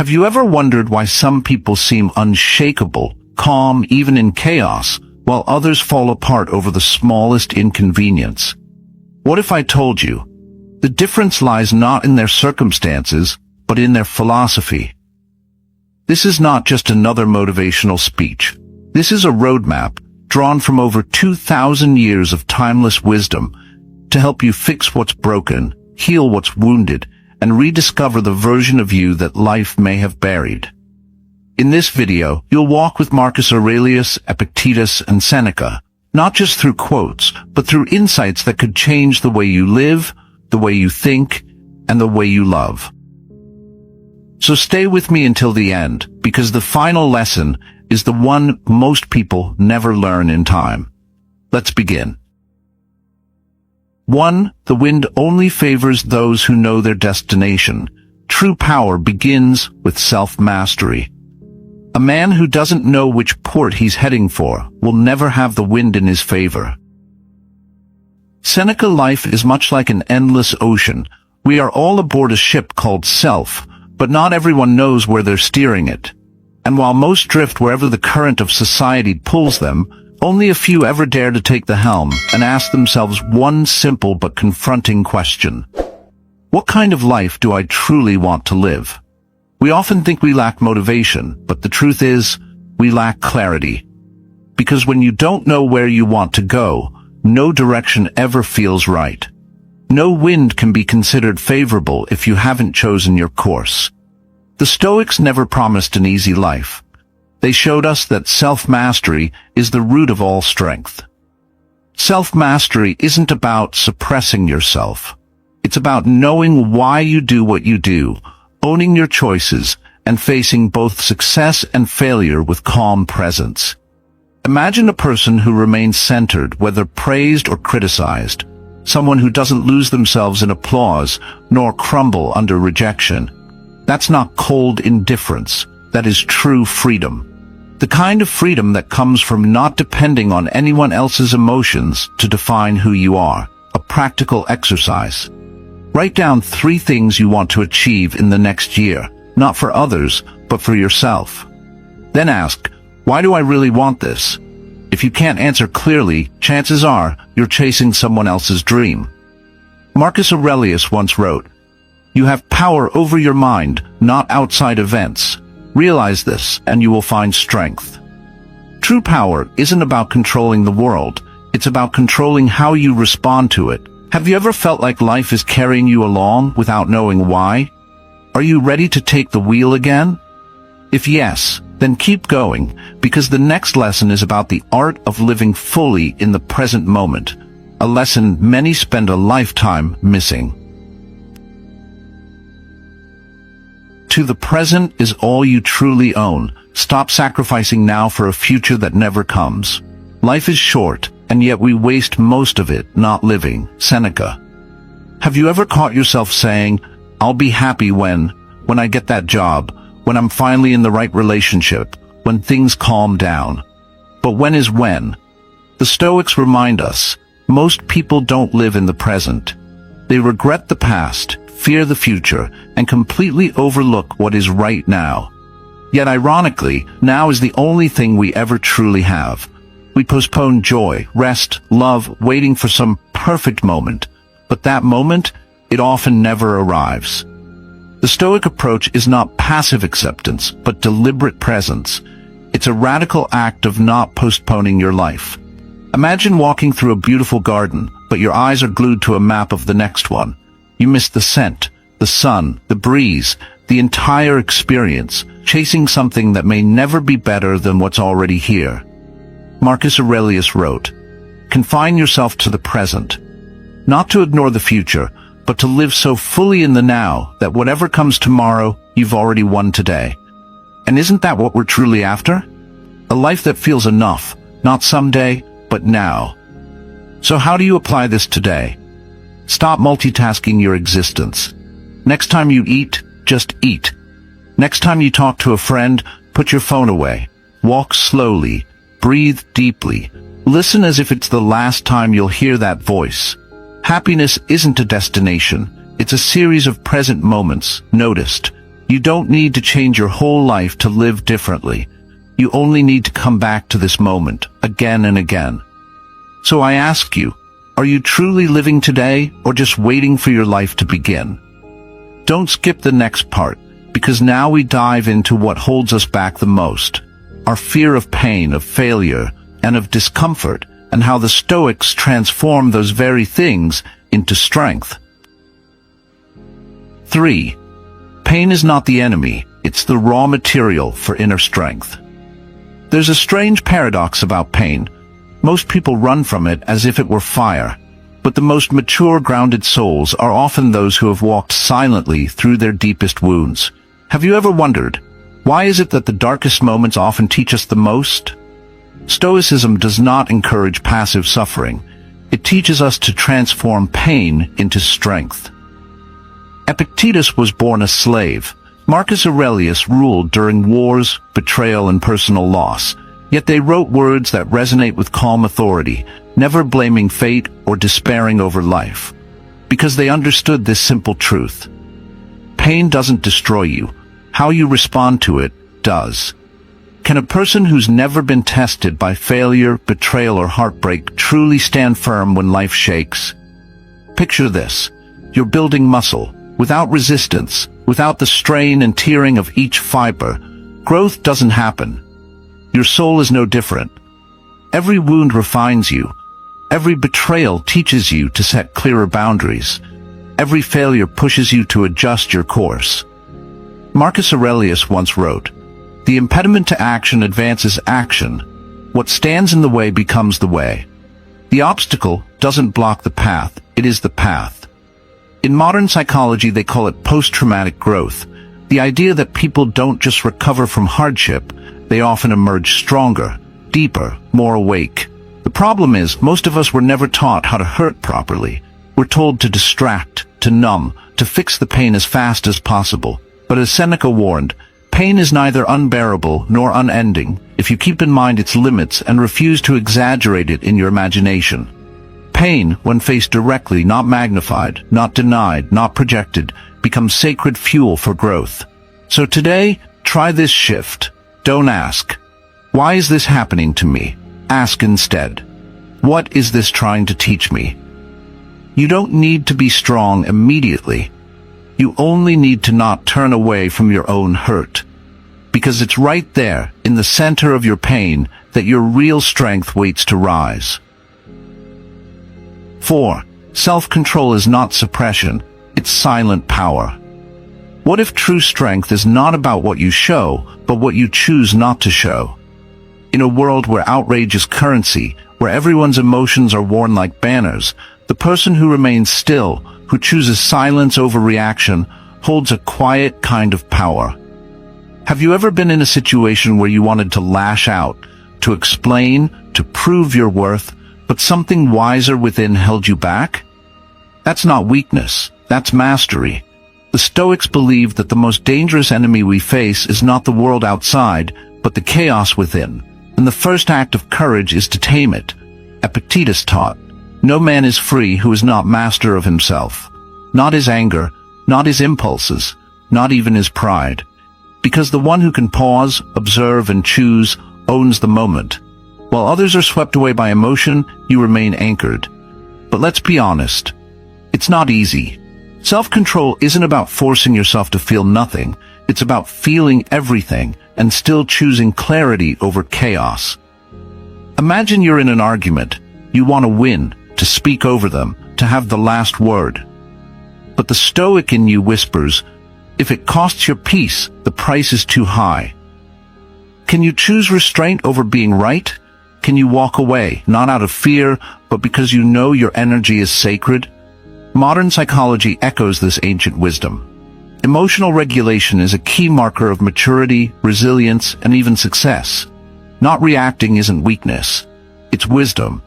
Have you ever wondered why some people seem unshakable, calm even in chaos, while others fall apart over the smallest inconvenience? What if I told you, the difference lies not in their circumstances, but in their philosophy? This is not just another motivational speech. This is a roadmap drawn from over 2,000 years of timeless wisdom to help you fix what's broken, heal what's wounded, and rediscover the version of you that life may have buried. In this video, you'll walk with Marcus Aurelius, Epictetus, and Seneca, not just through quotes, but through insights that could change the way you live, the way you think, and the way you love. So stay with me until the end, because the final lesson is the one most people never learn in time. Let's begin. 1. The wind only favors those who know their destination. True power begins with self-mastery. A man who doesn't know which port he's heading for will never have the wind in his favor. Seneca: life is much like an endless ocean. We are all aboard a ship called self, but not everyone knows where they're steering it. And while most drift wherever the current of society pulls them, only a few ever dare to take the helm and ask themselves one simple but confronting question. What kind of life do I truly want to live? We often think we lack motivation, but the truth is, we lack clarity. Because when you don't know where you want to go, no direction ever feels right. No wind can be considered favorable if you haven't chosen your course. The Stoics never promised an easy life. They showed us that self-mastery is the root of all strength. Self-mastery isn't about suppressing yourself. It's about knowing why you do what you do, owning your choices, and facing both success and failure with calm presence. Imagine a person who remains centered, whether praised or criticized. Someone who doesn't lose themselves in applause, nor crumble under rejection. That's not cold indifference. That is true freedom. The kind of freedom that comes from not depending on anyone else's emotions to define who you are. A practical exercise. Write down 3 things you want to achieve in the next year, not for others, but for yourself. Then ask, why do I really want this? If you can't answer clearly, chances are you're chasing someone else's dream. Marcus Aurelius once wrote, "You have power over your mind, not outside events. Realize this, and you will find strength." True power isn't about controlling the world. It's about controlling how you respond to it. Have you ever felt like life is carrying you along without knowing why? Are you ready to take the wheel again? If yes, then keep going, because the next lesson is about the art of living fully in the present moment, a lesson many spend a lifetime missing. To the present is all you truly own. Stop sacrificing now for a future that never comes. Life is short, and yet we waste most of it not living. Seneca. Have you ever caught yourself saying, "I'll be happy when I get that job, when I'm finally in the right relationship, when things calm down"? But when is when? The Stoics remind us, most people don't live in the present. They regret the past, fear the future, and completely overlook what is right now. Yet ironically, now is the only thing we ever truly have. We postpone joy, rest, love, waiting for some perfect moment. But that moment, it often never arrives. The Stoic approach is not passive acceptance, but deliberate presence. It's a radical act of not postponing your life. Imagine walking through a beautiful garden, but your eyes are glued to a map of the next one. You miss the scent, the sun, the breeze, the entire experience, chasing something that may never be better than what's already here. Marcus Aurelius wrote, "Confine yourself to the present, not to ignore the future, but to live so fully in the now that whatever comes tomorrow, you've already won today." And isn't that what we're truly after? A life that feels enough, not someday, but now. So how do you apply this today? Stop multitasking your existence. Next time you eat, just eat. Next time you talk to a friend, put your phone away. Walk slowly. Breathe deeply. Listen as if it's the last time you'll hear that voice. Happiness isn't a destination. It's a series of present moments, noticed. You don't need to change your whole life to live differently. You only need to come back to this moment, again and again. So I ask you, are you truly living today, or just waiting for your life to begin? Don't skip the next part, because now we dive into what holds us back the most. Our fear of pain, of failure, and of discomfort, and how the Stoics transform those very things into strength. 3. Pain is not the enemy, it's the raw material for inner strength. There's a strange paradox about pain. Most people run from it as if it were fire, but the most mature, grounded souls are often those who have walked silently through their deepest wounds. Have you ever wondered, why is it that the darkest moments often teach us the most? Stoicism does not encourage passive suffering. It teaches us to transform pain into strength. Epictetus was born a slave. Marcus Aurelius ruled during wars, betrayal, and personal loss. Yet they wrote words that resonate with calm authority, never blaming fate or despairing over life. Because they understood this simple truth. Pain doesn't destroy you. How you respond to it does. Can a person who's never been tested by failure, betrayal, or heartbreak truly stand firm when life shakes? Picture this. You're building muscle. Without resistance, without the strain and tearing of each fiber, growth doesn't happen. Your soul is no different. Every wound refines you. Every betrayal teaches you to set clearer boundaries. Every failure pushes you to adjust your course. Marcus Aurelius once wrote, "The impediment to action advances action. What stands in the way becomes the way." The obstacle doesn't block the path, it is the path. In modern psychology, they call it post-traumatic growth. The idea that people don't just recover from hardship, they often emerge stronger, deeper, more awake. The problem is, most of us were never taught how to hurt properly. We're told to distract, to numb, to fix the pain as fast as possible. But as Seneca warned, pain is neither unbearable nor unending if you keep in mind its limits and refuse to exaggerate it in your imagination. Pain, when faced directly, not magnified, not denied, not projected, becomes sacred fuel for growth. So today, try this shift. Don't ask, "Why is this happening to me?" Ask instead, "What is this trying to teach me?" You don't need to be strong immediately. You only need to not turn away from your own hurt. Because it's right there, in the center of your pain, that your real strength waits to rise. 4. Self-control is not suppression, it's silent power. What if true strength is not about what you show, but what you choose not to show? In a world where outrage is currency, where everyone's emotions are worn like banners, the person who remains still, who chooses silence over reaction, holds a quiet kind of power. Have you ever been in a situation where you wanted to lash out, to explain, to prove your worth, but something wiser within held you back? That's not weakness, that's mastery. The Stoics believed that the most dangerous enemy we face is not the world outside, but the chaos within. And the first act of courage is to tame it. Epictetus taught, "No man is free who is not master of himself." Not his anger, not his impulses, not even his pride. Because the one who can pause, observe, and choose owns the moment. While others are swept away by emotion, you remain anchored. But let's be honest, it's not easy. Self-control isn't about forcing yourself to feel nothing. It's about feeling everything and still choosing clarity over chaos. Imagine you're in an argument. You want to win, to speak over them, to have the last word. But the Stoic in you whispers, if it costs your peace, the price is too high. Can you choose restraint over being right? Can you walk away, not out of fear, but because you know your energy is sacred? Modern psychology echoes this ancient wisdom. Emotional regulation is a key marker of maturity, resilience, and even success. Not reacting isn't weakness. It's wisdom.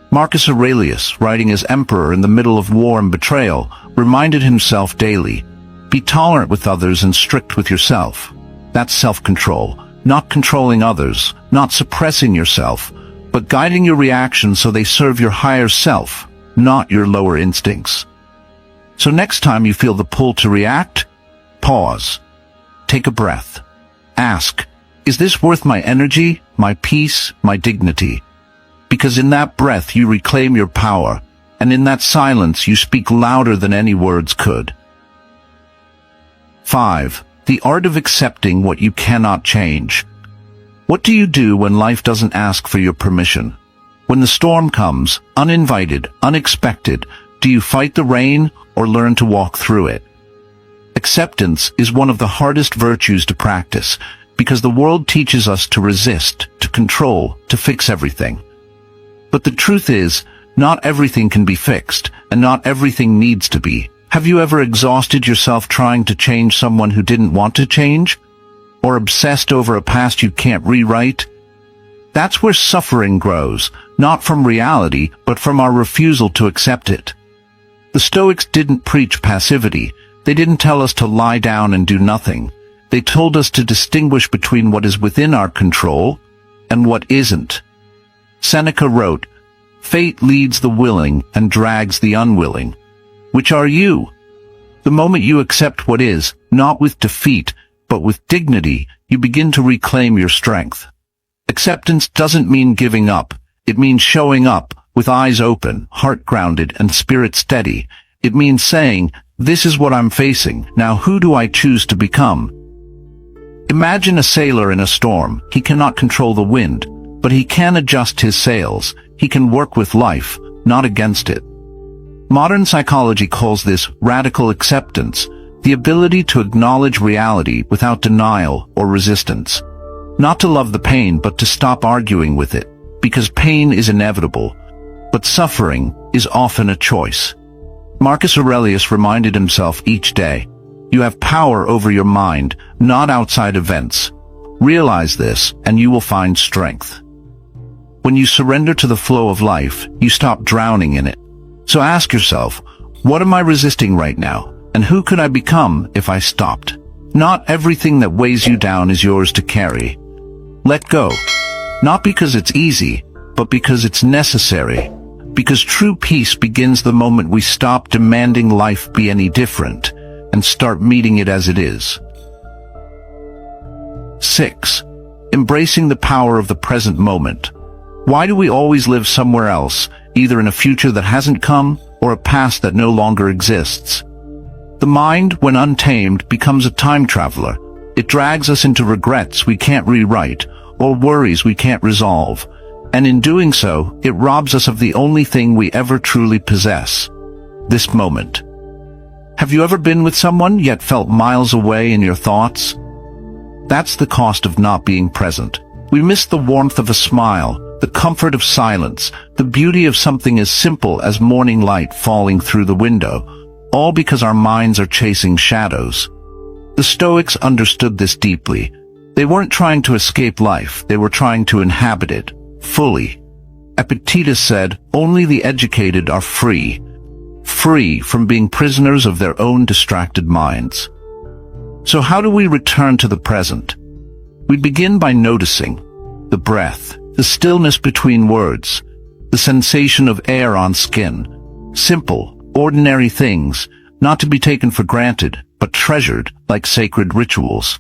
Marcus Aurelius, writing as emperor in the middle of war and betrayal, reminded himself daily, be tolerant with others and strict with yourself. That's self-control, not controlling others, not suppressing yourself, but guiding your reactions so they serve your higher self, not your lower instincts. So next time you feel the pull to react, pause. take a breath. Ask, is this worth my energy, my peace, my dignity? Because in that breath you reclaim your power, and in that silence you speak louder than any words could. 5. The art of accepting what you cannot change. What do you do when life doesn't ask for your permission? When the storm comes, uninvited, unexpected, do you fight the rain or learn to walk through it? Acceptance is one of the hardest virtues to practice, because the world teaches us to resist, to control, to fix everything. But the truth is, not everything can be fixed, and not everything needs to be. Have you ever exhausted yourself trying to change someone who didn't want to change? Or obsessed over a past you can't rewrite? That's where suffering grows, not from reality, but from our refusal to accept it. The Stoics didn't preach passivity. They didn't tell us to lie down and do nothing. They told us to distinguish between what is within our control and what isn't. Seneca wrote, "Fate leads the willing and drags the unwilling." Which are you? The moment you accept what is, not with defeat, but with dignity, you begin to reclaim your strength. Acceptance doesn't mean giving up. It means showing up, with eyes open, heart grounded, and spirit steady. It means saying, this is what I'm facing, now who do I choose to become? Imagine a sailor in a storm. He cannot control the wind, but he can adjust his sails. He can work with life, not against it. Modern psychology calls this radical acceptance, the ability to acknowledge reality without denial or resistance. Not to love the pain, but to stop arguing with it, because pain is inevitable, but suffering is often a choice. Marcus Aurelius reminded himself each day, you have power over your mind, not outside events. Realize this, and you will find strength. When you surrender to the flow of life, you stop drowning in it. So ask yourself, what am I resisting right now, and who could I become if I stopped? Not everything that weighs you down is yours to carry. Let go, not because it's easy, but because it's necessary. Because true peace begins the moment we stop demanding life be any different, and start meeting it as it is. 6. Embracing the power of the present moment. Why do we always live somewhere else, either in a future that hasn't come, or a past that no longer exists? The mind, when untamed, becomes a time traveler. It drags us into regrets we can't rewrite, or worries we can't resolve. And in doing so, it robs us of the only thing we ever truly possess, this moment. Have you ever been with someone, yet felt miles away in your thoughts? That's the cost of not being present. We miss the warmth of a smile, the comfort of silence, the beauty of something as simple as morning light falling through the window, all because our minds are chasing shadows. The Stoics understood this deeply. They weren't trying to escape life, they were trying to inhabit it, fully. Epictetus said, only the educated are free, free from being prisoners of their own distracted minds. So how do we return to the present? We begin by noticing the breath, the stillness between words, the sensation of air on skin. Simple, ordinary things, not to be taken for granted, but treasured like sacred rituals.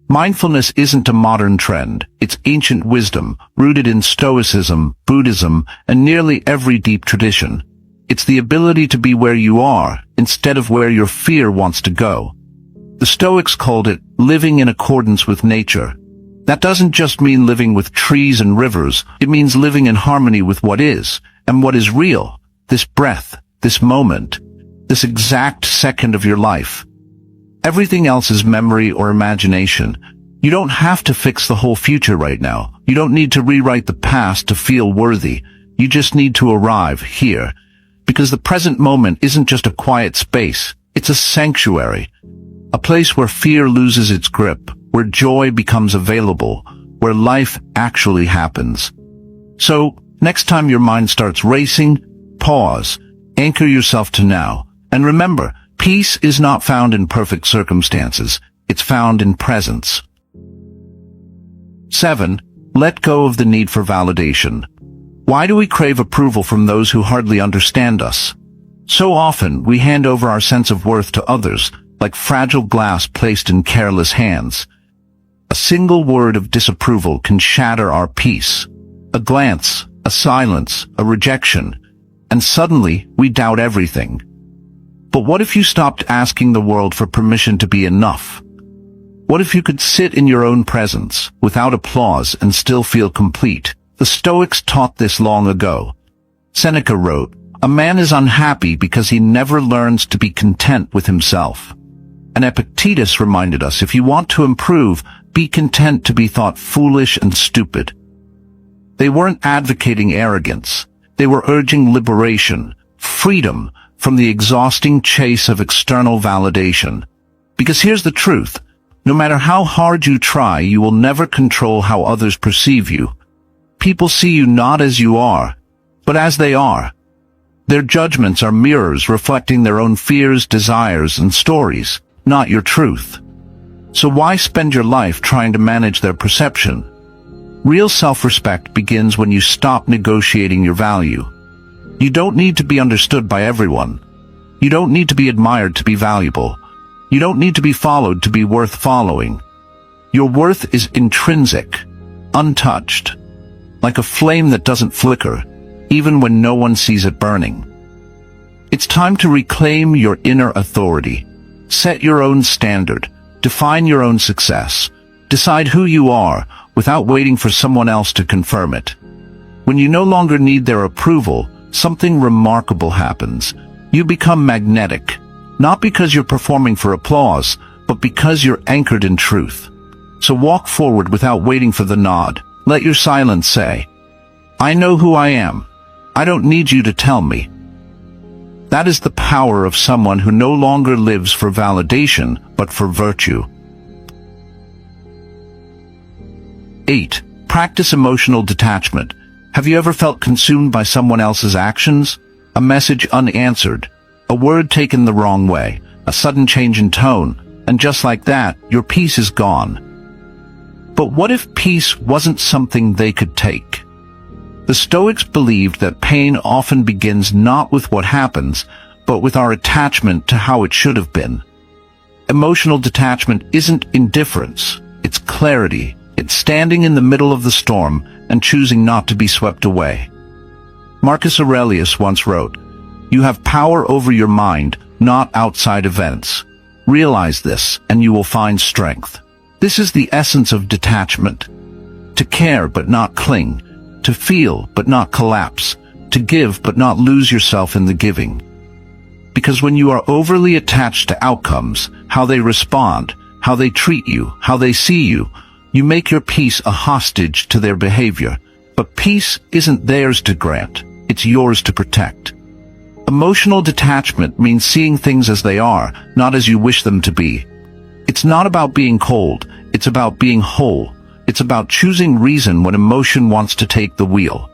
Mindfulness isn't a modern trend. It's ancient wisdom, rooted in Stoicism, Buddhism, and nearly every deep tradition. It's the ability to be where you are, instead of where your fear wants to go. The Stoics called it living in accordance with nature. That doesn't just mean living with trees and rivers. It means living in harmony with what is, and what is real. This breath, this moment, this exact second of your life. Everything else is memory or imagination. You don't have to fix the whole future right now. You don't need to rewrite the past to feel worthy. You just need to arrive here. Because the present moment isn't just a quiet space. It's a sanctuary. A place where fear loses its grip, where joy becomes available, where life actually happens. So, next time your mind starts racing, pause, anchor yourself to now, and remember, peace is not found in perfect circumstances, it's found in presence. 7. Let go of the need for validation. Why do we crave approval from those who hardly understand us? So often, we hand over our sense of worth to others, like fragile glass placed in careless hands. A single word of disapproval can shatter our peace. A glance, a silence, a rejection, and suddenly we doubt everything. But what if you stopped asking the world for permission to be enough? What if you could sit in your own presence, without applause, and still feel complete? The Stoics taught this long ago. Seneca wrote, "A man is unhappy because he never learns to be content with himself." And Epictetus reminded us, if you want to improve, be content to be thought foolish and stupid. They weren't advocating arrogance. They were urging liberation, freedom from the exhausting chase of external validation. Because here's the truth. No matter how hard you try, you will never control how others perceive you. People see you not as you are, but as they are. Their judgments are mirrors reflecting their own fears, desires, and stories, not your truth. So why spend your life trying to manage their perception? Real self-respect begins when you stop negotiating your value. You don't need to be understood by everyone. You don't need to be admired to be valuable. You don't need to be followed to be worth following. Your worth is intrinsic, untouched, like a flame that doesn't flicker, even when no one sees it burning. It's time to reclaim your inner authority. Set your own standard. Define your own success. Decide who you are without waiting for someone else to confirm it. When you no longer need their approval, something remarkable happens. You become magnetic, not because you're performing for applause, but because you're anchored in truth. So walk forward without waiting for the nod. Let your silence say, "I know who I am. I don't need you to tell me." That is the power of someone who no longer lives for validation, but for virtue. 8. Practice emotional detachment. Have you ever felt consumed by someone else's actions? A message unanswered, a word taken the wrong way, a sudden change in tone, and just like that, your peace is gone. But what if peace wasn't something they could take? The Stoics believed that pain often begins not with what happens, but with our attachment to how it should have been. Emotional detachment isn't indifference, it's clarity. It's standing in the middle of the storm and choosing not to be swept away. Marcus Aurelius once wrote, "You have power over your mind, not outside events. Realize this, and you will find strength." This is the essence of detachment. To care but not cling. To feel but not collapse. To give but not lose yourself in the giving. Because when you are overly attached to outcomes, how they respond, how they treat you, how they see you, you make your peace a hostage to their behavior. But peace isn't theirs to grant, it's yours to protect. Emotional detachment means seeing things as they are, not as you wish them to be. It's not about being cold, it's about being whole. It's about choosing reason when emotion wants to take the wheel.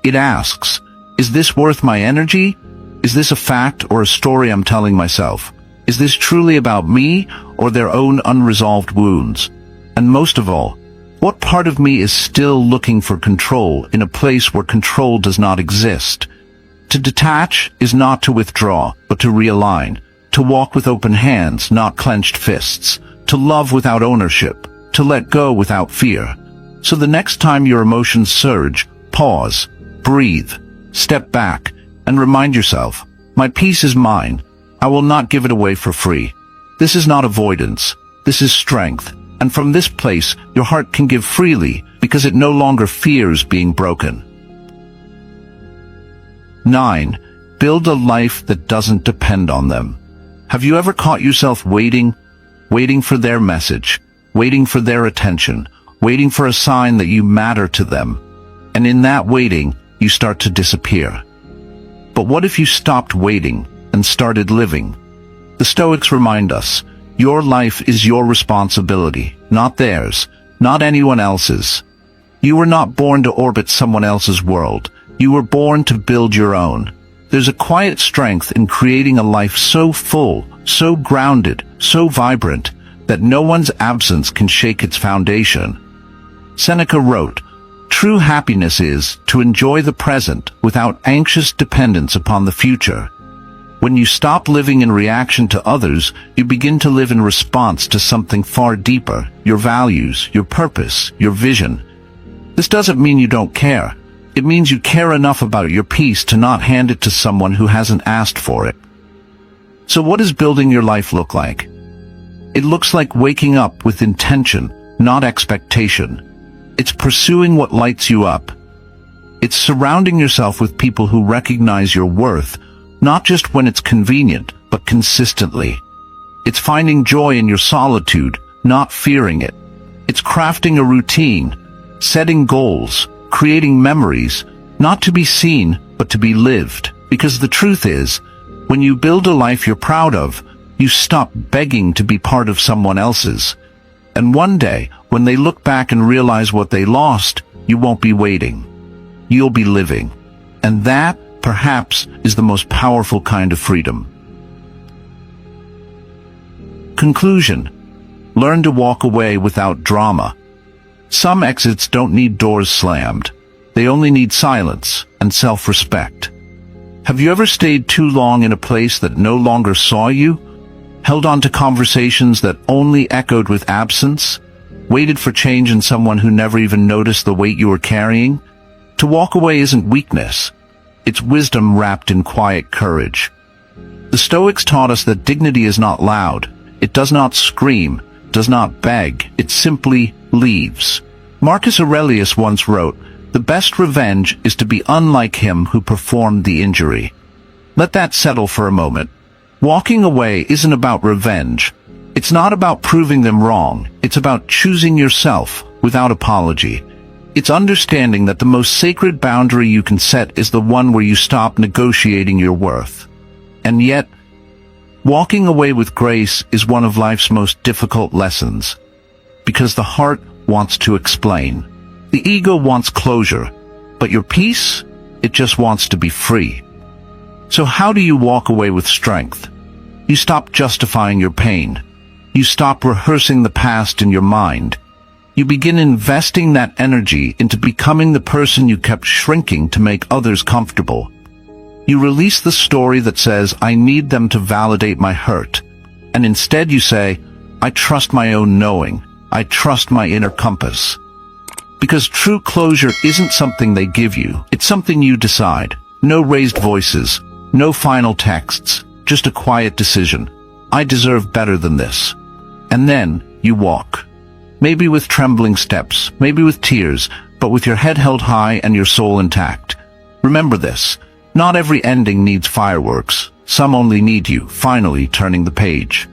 It asks, is this worth my energy? Is this a fact or a story I'm telling myself? Is this truly about me or their own unresolved wounds? And most of all, what part of me is still looking for control in a place where control does not exist? To detach is not to withdraw, but to realign. To walk with open hands, not clenched fists. To love without ownership. To let go without fear. So the next time your emotions surge, pause, breathe, step back, and remind yourself, my peace is mine. I will not give it away for free. This is not avoidance. This is strength. And from this place, your heart can give freely because it no longer fears being broken. 9. Build a life that doesn't depend on them. Have you ever caught yourself waiting for their message, waiting for their attention, waiting for a sign that you matter to them? And in that waiting, you start to disappear. But what if you stopped waiting and started living? The Stoics remind us, your life is your responsibility, not theirs, not anyone else's. You were not born to orbit someone else's world. You were born to build your own. There's a quiet strength in creating a life so full, so grounded, so vibrant, that no one's absence can shake its foundation. Seneca wrote, "True happiness is to enjoy the present without anxious dependence upon the future." When you stop living in reaction to others, you begin to live in response to something far deeper, your values, your purpose, your vision. This doesn't mean you don't care. It means you care enough about your peace to not hand it to someone who hasn't asked for it. So what does building your life look like? It looks like waking up with intention, not expectation. It's pursuing what lights you up. It's surrounding yourself with people who recognize your worth, not just when it's convenient, but consistently. It's finding joy in your solitude, not fearing it. It's crafting a routine, setting goals, creating memories, not to be seen, but to be lived. Because the truth is, when you build a life you're proud of, you stop begging to be part of someone else's. And one day, when they look back and realize what they lost, you won't be waiting. You'll be living. And that, perhaps, is the most powerful kind of freedom. Conclusion. Learn to walk away without drama. Some exits don't need doors slammed. They only need silence and self-respect. Have you ever stayed too long in a place that no longer saw you? Held on to conversations that only echoed with absence? Waited for change in someone who never even noticed the weight you were carrying? To walk away isn't weakness. It's wisdom wrapped in quiet courage. The Stoics taught us that dignity is not loud. It does not scream, does not beg. It simply leaves. Marcus Aurelius once wrote, "The best revenge is to be unlike him who performed the injury." Let that settle for a moment. Walking away isn't about revenge. It's not about proving them wrong. It's about choosing yourself without apology. It's understanding that the most sacred boundary you can set is the one where you stop negotiating your worth. And yet, walking away with grace is one of life's most difficult lessons. Because the heart wants to explain. The ego wants closure. But your peace, it just wants to be free. So how do you walk away with strength? You stop justifying your pain. You stop rehearsing the past in your mind. You begin investing that energy into becoming the person you kept shrinking to make others comfortable. You release the story that says, "I need them to validate my hurt." And instead you say, "I trust my own knowing. I trust my inner compass." Because true closure isn't something they give you. It's something you decide. No raised voices. No final texts. Just a quiet decision. I deserve better than this. And then you walk. Maybe with trembling steps, maybe with tears, but with your head held high and your soul intact. Remember this, not every ending needs fireworks. Some only need you finally turning the page.